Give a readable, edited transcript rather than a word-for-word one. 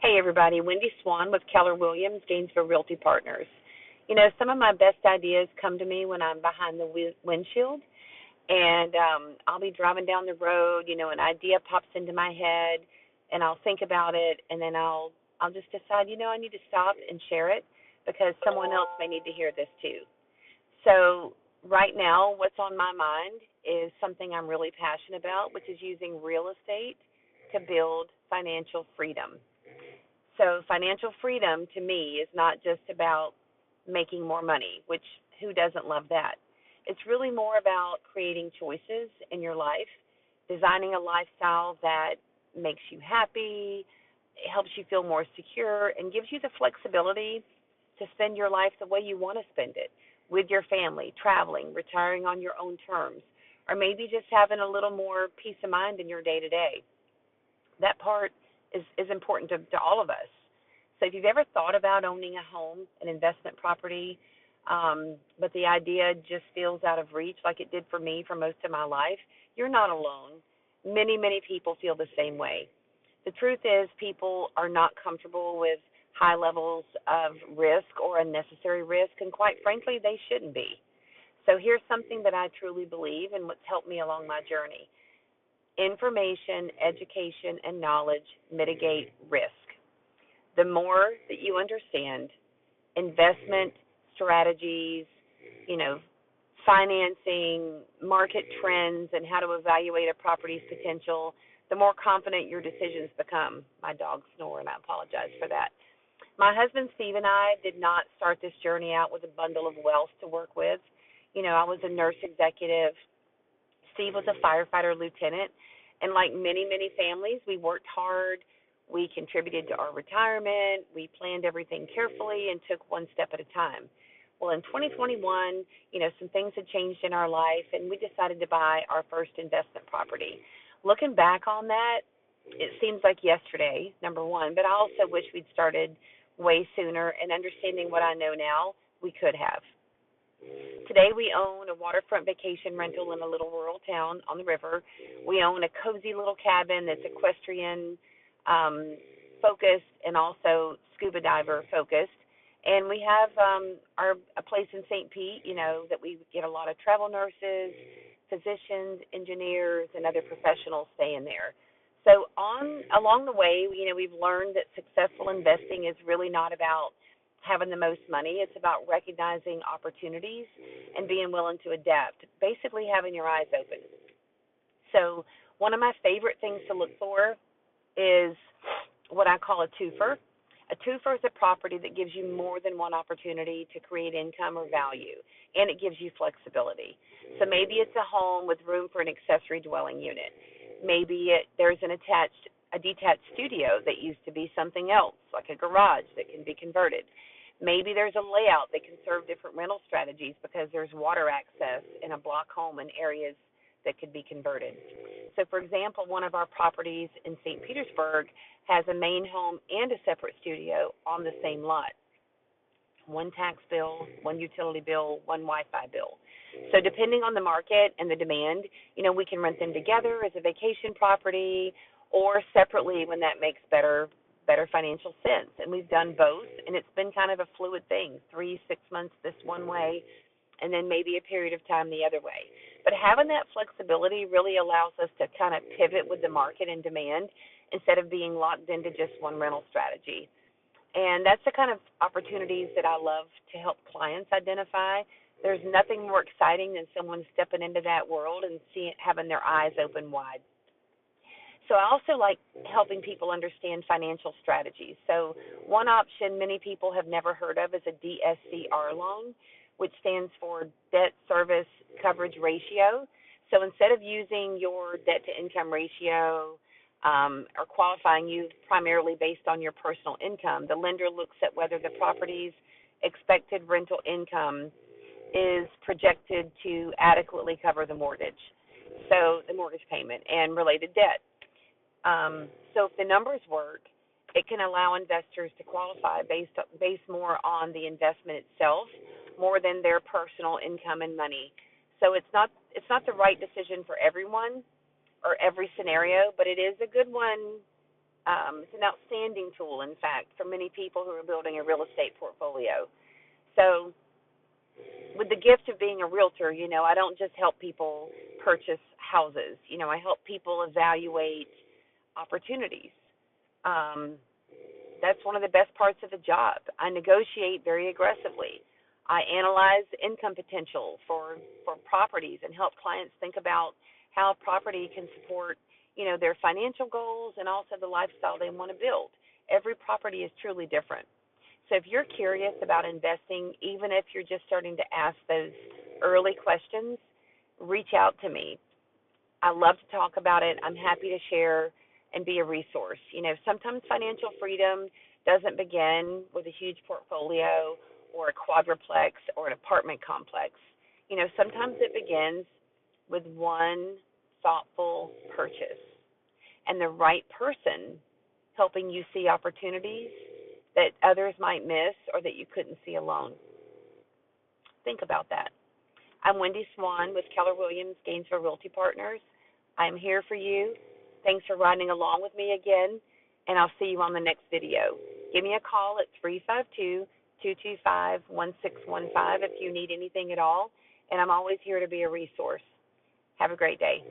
Hey everybody, Wendy Swan with Keller Williams, Gainesville Realty Partners. You know, some of my best ideas come to me when I'm behind the windshield, and I'll be driving down the road. An idea pops into my head, and I'll think about it, and then I'll just decide, I need to stop and share it because someone else may need to hear this too. So right now, what's on my mind is something I'm really passionate about, which is using real estate to build financial freedom. So financial freedom to me is not just about making more money, which who doesn't love that? It's really more about creating choices in your life, designing a lifestyle that makes you happy, helps you feel more secure, and gives you the flexibility to spend your life the way you want to spend it, with your family, traveling, retiring on your own terms, or maybe just having a little more peace of mind in your day to day. That part is important to all of us. So if you've ever thought about owning a home, an investment property, but the idea just feels out of reach like it did for me for most of my life, you're not alone. Many, many people feel the same way. The truth is people are not comfortable with high levels of risk or unnecessary risk, and quite frankly, they shouldn't be. So here's something that I truly believe and what's helped me along my journey. Information, education, and knowledge mitigate risk. The more that you understand investment strategies, you know, financing, market trends, and how to evaluate a property's potential, the more confident your decisions become. My dog snore, and I apologize for that. My husband Steve and I did not start this journey out with a bundle of wealth to work with. I was a nurse executive. Steve was a firefighter lieutenant. And like many, many families, we worked hard. We contributed to our retirement. We planned everything carefully and took one step at a time. Well, in 2021, some things had changed in our life, and we decided to buy our first investment property. Looking back on that, it seems like yesterday, number one, but I also wish we'd started way sooner, and understanding what I know now, we could have. Today we own a waterfront vacation rental in a little rural town on the river. We own a cozy little cabin that's equestrian focused and also scuba diver focused. And we have a place in St. Pete, that we get a lot of travel nurses, physicians, engineers, and other professionals staying there. So along the way, we've learned that successful investing is really not about having the most money. It's about recognizing opportunities and being willing to adapt, basically having your eyes open. So one of my favorite things to look for is what I call a two-fer. A two-fer is a property that gives you more than one opportunity to create income or value, and it gives you flexibility. So maybe it's a home with room for an accessory dwelling unit. Maybe there's a detached studio that used to be something else, like a garage that can be converted. Maybe there's a layout that can serve different rental strategies because there's water access in a block home in areas that could be converted. So, for example, one of our properties in St. Petersburg has a main home and a separate studio on the same lot. One tax bill, one utility bill, one Wi-Fi bill. So depending on the market and the demand, we can rent them together as a vacation property or separately when that makes better financial sense. And we've done both, and it's been kind of a fluid thing, 3-6 months this one way, and then maybe a period of time the other way. But having that flexibility really allows us to kind of pivot with the market and demand instead of being locked into just one rental strategy. And that's the kind of opportunities that I love to help clients identify. There's nothing more exciting than someone stepping into that world and having their eyes open wide. So I also like helping people understand financial strategies. So one option many people have never heard of is a DSCR loan, which stands for debt service coverage ratio. So instead of using your debt to income ratio or qualifying you primarily based on your personal income, the lender looks at whether the property's expected rental income is projected to adequately cover the mortgage, so the mortgage payment and related debt. So if the numbers work, it can allow investors to qualify based more on the investment itself, more than their personal income and money. So it's not the right decision for everyone or every scenario, but it is a good one It's an outstanding tool, in fact, for many people who are building a real estate portfolio. So, with the gift of being a realtor, I don't just help people purchase houses. I help people evaluate opportunities. Um, that's one of the best parts of the job. I negotiate very aggressively. I analyze income potential for properties and help clients think about how a property can support, their financial goals and also the lifestyle they want to build. Every property is truly different. So if you're curious about investing, even if you're just starting to ask those early questions, reach out to me. I love to talk about it. I'm happy to share and be a resource. Sometimes financial freedom doesn't begin with a huge portfolio or a quadruplex or an apartment complex. Sometimes it begins with one thoughtful purchase and the right person helping you see opportunities that others might miss or that you couldn't see alone. Think about that. I'm Wendy Swan with Keller Williams Gainesville Realty Partners. I'm here for you. Thanks for riding along with me again, and I'll see you on the next video. Give me a call at 352-225-1615 if you need anything at all, and I'm always here to be a resource. Have a great day.